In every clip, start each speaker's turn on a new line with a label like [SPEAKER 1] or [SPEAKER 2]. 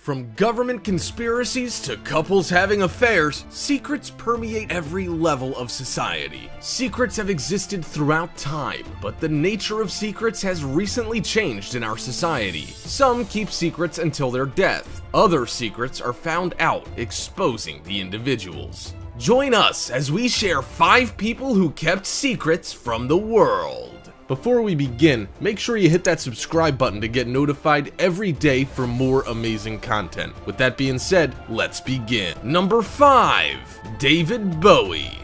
[SPEAKER 1] From government conspiracies to couples having affairs, secrets permeate every level of society. Secrets have existed throughout time, but the nature of secrets has recently changed in our society. Some keep secrets until their death. Other secrets are found out, exposing the individuals. Join us as we share 5 people who kept secrets from the world. Before we begin, make sure you hit that subscribe button to get notified every day for more amazing content. With that being said, let's begin. Number 5. David Bowie.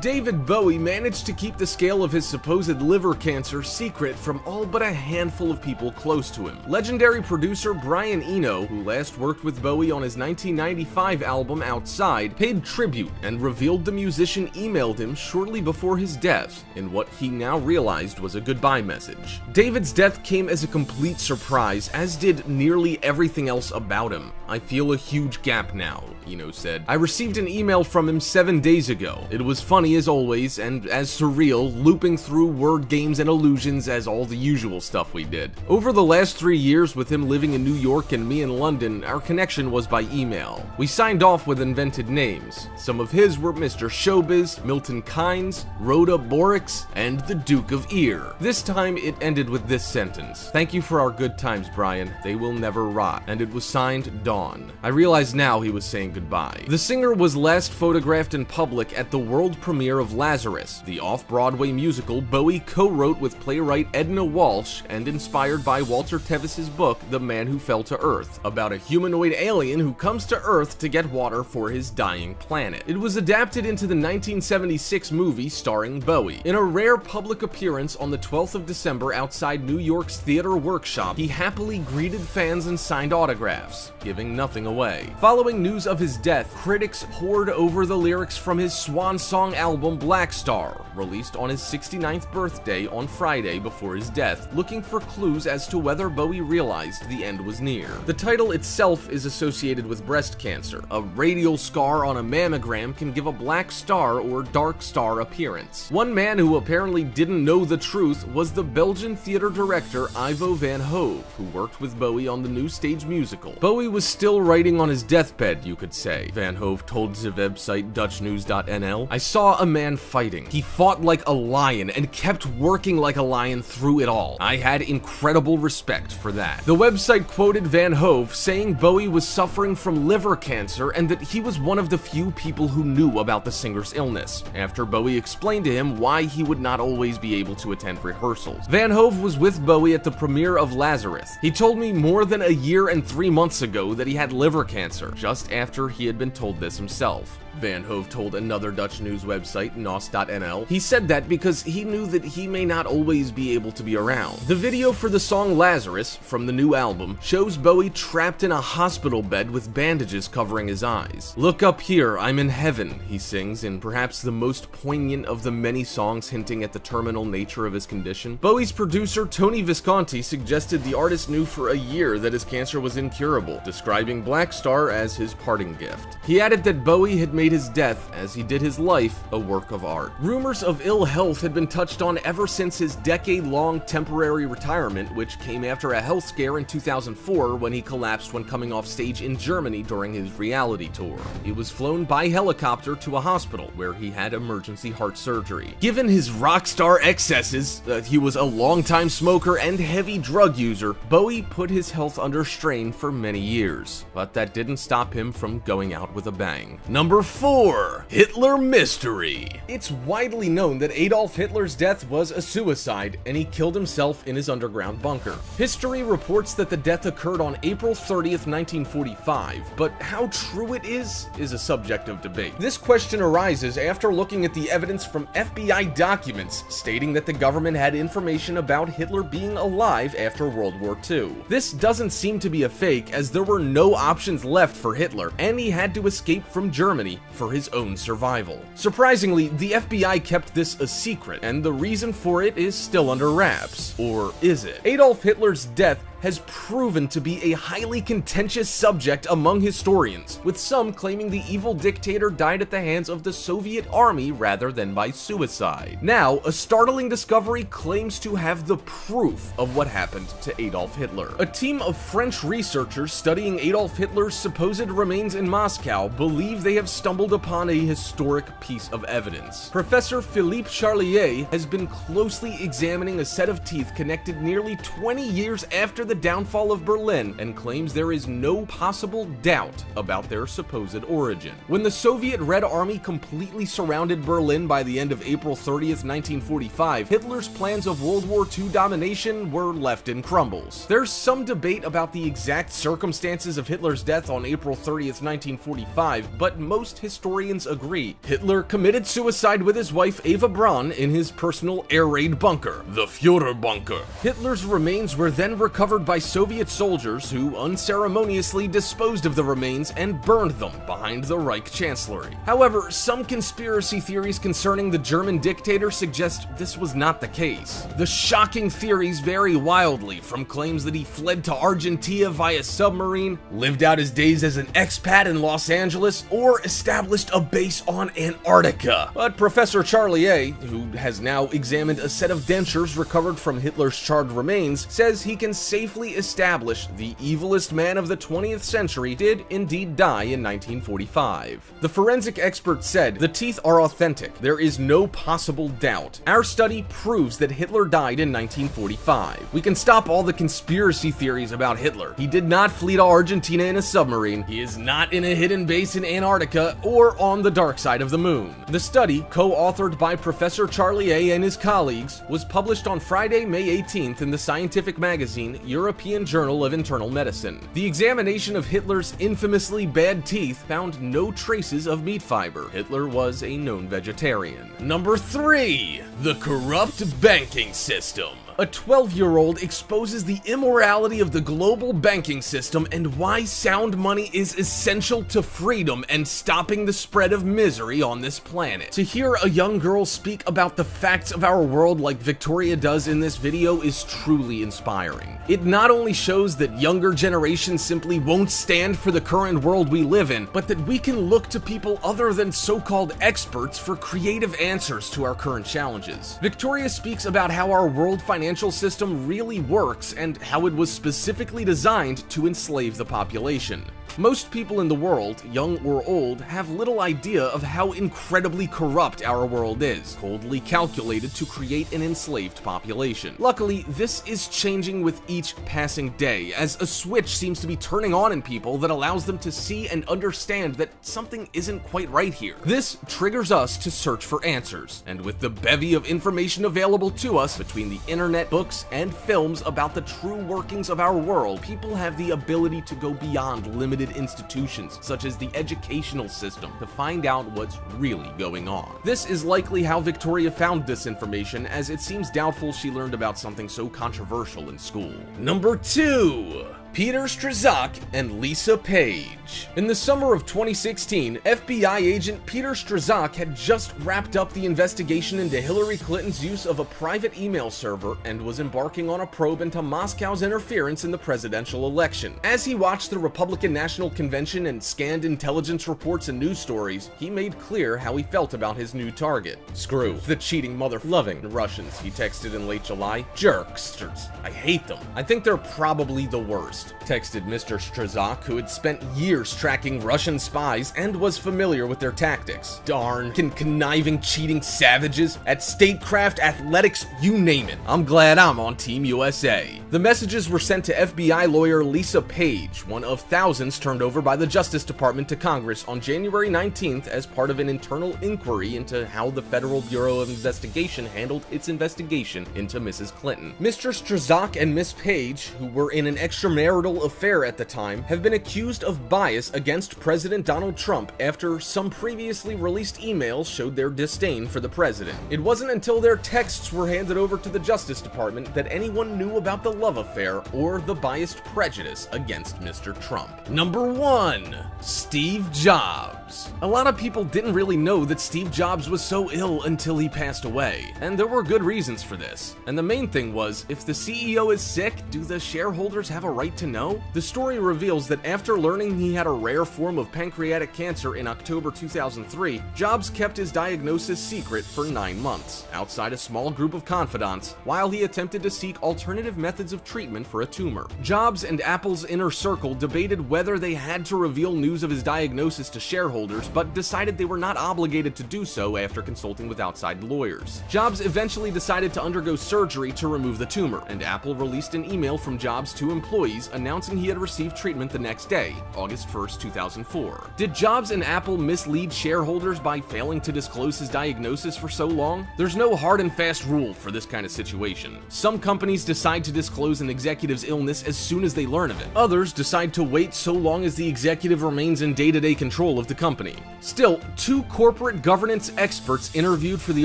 [SPEAKER 1] David Bowie managed to keep the scale of his supposed liver cancer secret from all but a handful of people close to him. Legendary producer Brian Eno, who last worked with Bowie on his 1995 album Outside, paid tribute and revealed the musician emailed him shortly before his death in what he now realized was a goodbye message. David's death came as a complete surprise, as did nearly everything else about him. "I feel a huge gap now," Eno said. "I received an email from him 7 days ago. It was funny as always, and as surreal, looping through word games and illusions as all the usual stuff we did. Over the last 3 years with him living in New York and me in London, our connection was by email. We signed off with invented names. Some of his were Mr. Showbiz, Milton Kynes, Rhoda Borix, and the Duke of Ear. This time it ended with this sentence: 'Thank you for our good times, Brian. They will never rot.' And it was signed Dawn." I realize now he was saying goodbye. The singer was last photographed in public at the world premiere of Lazarus, the off-Broadway musical Bowie co-wrote with playwright Edna Walsh and inspired by Walter Tevis's book The Man Who Fell to Earth, about a humanoid alien who comes to Earth to get water for his dying planet. It was adapted into the 1976 movie starring Bowie. In a rare public appearance on the 12th of December outside New York's Theater Workshop, he happily greeted fans and signed autographs, giving nothing away. Following news of his death, critics pored over the lyrics from his swan song album Black Star, released on his 69th birthday on Friday before his death, looking for clues as to whether Bowie realized the end was near. The title itself is associated with breast cancer. A radial scar on a mammogram can give a black star or dark star appearance. One man who apparently didn't know the truth was the Belgian theater director Ivo van Hove, who worked with Bowie on the new stage musical. Bowie was still writing on his deathbed, you could say, Van Hove told the website Dutchnews.nl. "I saw a man fighting. He fought like a lion and kept working like a lion through it all. I had incredible respect for that." The website quoted Van Hove saying Bowie was suffering from liver cancer and that he was one of the few people who knew about the singer's illness, after Bowie explained to him why he would not always be able to attend rehearsals. Van Hove was with Bowie at the premiere of Lazarus. "He told me more than a year and 3 months ago that he had liver cancer, just after he had been told this himself," Van Hove told another Dutch news website, NOS.nl. "He said that because he knew that he may not always be able to be around." The video for the song Lazarus, from the new album, shows Bowie trapped in a hospital bed with bandages covering his eyes. "Look up here, I'm in heaven," he sings in perhaps the most poignant of the many songs hinting at the terminal nature of his condition. Bowie's producer Tony Visconti suggested the artist knew for a year that his cancer was incurable, describing Black Star as his parting gift. He added that Bowie had made his death, as he did his life, a work of art. Rumors of ill health had been touched on ever since his decade-long temporary retirement, which came after a health scare in 2004 when he collapsed when coming off stage in Germany during his reality tour. He was flown by helicopter to a hospital where he had emergency heart surgery. Given his rock star excesses, he was a longtime smoker and heavy drug user, Bowie put his health under strain for many years, but that didn't stop him from going out with a bang. Number 4. Hitler Mystery. It's widely known that Adolf Hitler's death was a suicide, and he killed himself in his underground bunker. History reports that the death occurred on April 30th, 1945, but how true it is a subject of debate. This question arises after looking at the evidence from FBI documents stating that the government had information about Hitler being alive after World War II. This doesn't seem to be a fake, as there were no options left for Hitler, and he had to escape from Germany for his own survival. Surprisingly, the FBI kept this a secret, and the reason for it is still under wraps. Or is it? Adolf Hitler's death has proven to be a highly contentious subject among historians, with some claiming the evil dictator died at the hands of the Soviet army rather than by suicide. Now, a startling discovery claims to have the proof of what happened to Adolf Hitler. A team of French researchers studying Adolf Hitler's supposed remains in Moscow believe they have stumbled upon a historic piece of evidence. Professor Philippe Charlier has been closely examining a set of teeth connected nearly 20 years after the downfall of Berlin and claims there is no possible doubt about their supposed origin. When the Soviet Red Army completely surrounded Berlin by the end of April 30th, 1945, Hitler's plans of World War II domination were left in crumbles. There's some debate about the exact circumstances of Hitler's death on April 30th, 1945, but most historians agree Hitler committed suicide with his wife Eva Braun in his personal air raid bunker, the Führer bunker. Hitler's remains were then recovered by Soviet soldiers who unceremoniously disposed of the remains and burned them behind the Reich Chancellery. However, some conspiracy theories concerning the German dictator suggest this was not the case. The shocking theories vary wildly, from claims that he fled to Argentina via submarine, lived out his days as an expat in Los Angeles, or established a base on Antarctica. But Professor Charlier, who has now examined a set of dentures recovered from Hitler's charred remains, says he can safely establish the evilest man of the 20th century did indeed die in 1945. The forensic expert said, "The teeth are authentic. There is no possible doubt. Our study proves that Hitler died in 1945. We can stop all the conspiracy theories about Hitler. He did not flee to Argentina in a submarine. He is not in a hidden base in Antarctica or on the dark side of the moon." The study, co-authored by Professor Charlier and his colleagues, was published on Friday, May 18th in the scientific magazine European Journal of Internal Medicine. The examination of Hitler's infamously bad teeth found no traces of meat fiber. Hitler was a known vegetarian. Number 3. The corrupt banking system. A 12-year-old exposes the immorality of the global banking system and why sound money is essential to freedom and stopping the spread of misery on this planet. To hear a young girl speak about the facts of our world like Victoria does in this video is truly inspiring. It not only shows that younger generations simply won't stand for the current world we live in, but that we can look to people other than so-called experts for creative answers to our current challenges. Victoria speaks about how our world financial system really works and how it was specifically designed to enslave the population. Most people in the world, young or old, have little idea of how incredibly corrupt our world is, coldly calculated to create an enslaved population. Luckily, this is changing with each passing day, as a switch seems to be turning on in people that allows them to see and understand that something isn't quite right here. This triggers us to search for answers, and with the bevy of information available to us between the internet, books, and films about the true workings of our world, people have the ability to go beyond limited institutions such as the educational system to find out what's really going on. This is likely how Victoria found this information, as it seems doubtful she learned about something so controversial in school. Number 2. Peter Strzok and Lisa Page. In the summer of 2016, FBI agent Peter Strzok had just wrapped up the investigation into Hillary Clinton's use of a private email server and was embarking on a probe into Moscow's interference in the presidential election. As he watched the Republican National Convention and scanned intelligence reports and news stories, he made clear how he felt about his new target. "Screw the cheating mother-loving Russians," he texted in late July. "Jerksters. I hate them. I think they're probably the worst," texted Mr. Strzok, who had spent years tracking Russian spies and was familiar with their tactics. "Darn conniving, cheating savages at statecraft, athletics, you name it. I'm glad I'm on Team USA." The messages were sent to FBI lawyer Lisa Page, one of thousands turned over by the Justice Department to Congress on January 19th as part of an internal inquiry into how the Federal Bureau of Investigation handled its investigation into Mrs. Clinton. Mr. Strzok and Miss Page, who were in an extramarital marital affair at the time, have been accused of bias against President Donald Trump after some previously released emails showed their disdain for the president. It wasn't until their texts were handed over to the Justice Department that anyone knew about the love affair or the biased prejudice against Mr. Trump. Number 1. Steve Jobs. A lot of people didn't really know that Steve Jobs was so ill until he passed away, and there were good reasons for this. And the main thing was, if the CEO is sick, do the shareholders have a right to know? The story reveals that after learning he had a rare form of pancreatic cancer in October 2003, Jobs kept his diagnosis secret for 9 months, outside a small group of confidants, while he attempted to seek alternative methods of treatment for a tumor. Jobs and Apple's inner circle debated whether they had to reveal news of his diagnosis to shareholders, but decided they were not obligated to do so after consulting with outside lawyers. Jobs eventually decided to undergo surgery to remove the tumor, and Apple released an email from Jobs to employees announcing he had received treatment the next day, August 1st, 2004. Did Jobs and Apple mislead shareholders by failing to disclose his diagnosis for so long? There's no hard and fast rule for this kind of situation. Some companies decide to disclose an executive's illness as soon as they learn of it. Others decide to wait so long as the executive remains in day-to-day control of the company. Still, 2 corporate governance experts interviewed for the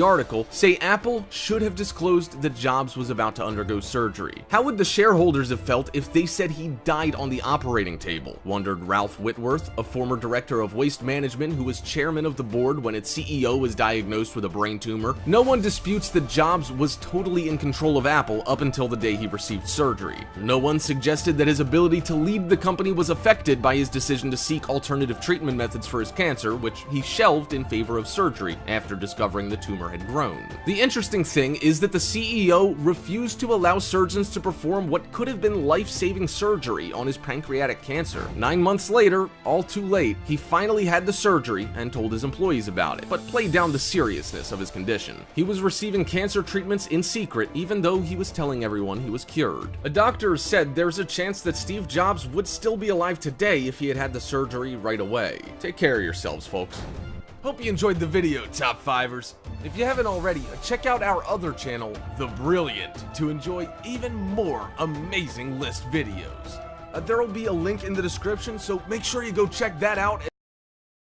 [SPEAKER 1] article say Apple should have disclosed that Jobs was about to undergo surgery. How would the shareholders have felt if they said he died on the operating table? Wondered Ralph Whitworth, a former director of waste management who was chairman of the board when its CEO was diagnosed with a brain tumor. No one disputes that Jobs was totally in control of Apple up until the day he received surgery. No one suggested that his ability to lead the company was affected by his decision to seek alternative treatment methods for his cancer, which he shelved in favor of surgery after discovering the tumor had grown. The interesting thing is that the CEO refused to allow surgeons to perform what could have been life-saving surgery on his pancreatic cancer. 9 months later, all too late, he finally had the surgery and told his employees about it, but played down the seriousness of his condition. He was receiving cancer treatments in secret, even though he was telling everyone he was cured. A doctor said there's a chance that Steve Jobs would still be alive today if he had the surgery right away. Take care of yourselves, folks. Hope you enjoyed the video, Top 5ers. If you haven't already, check out our other channel, The Brilliant, to enjoy even more amazing list videos. There will be a link in the description, so make sure you go check that out.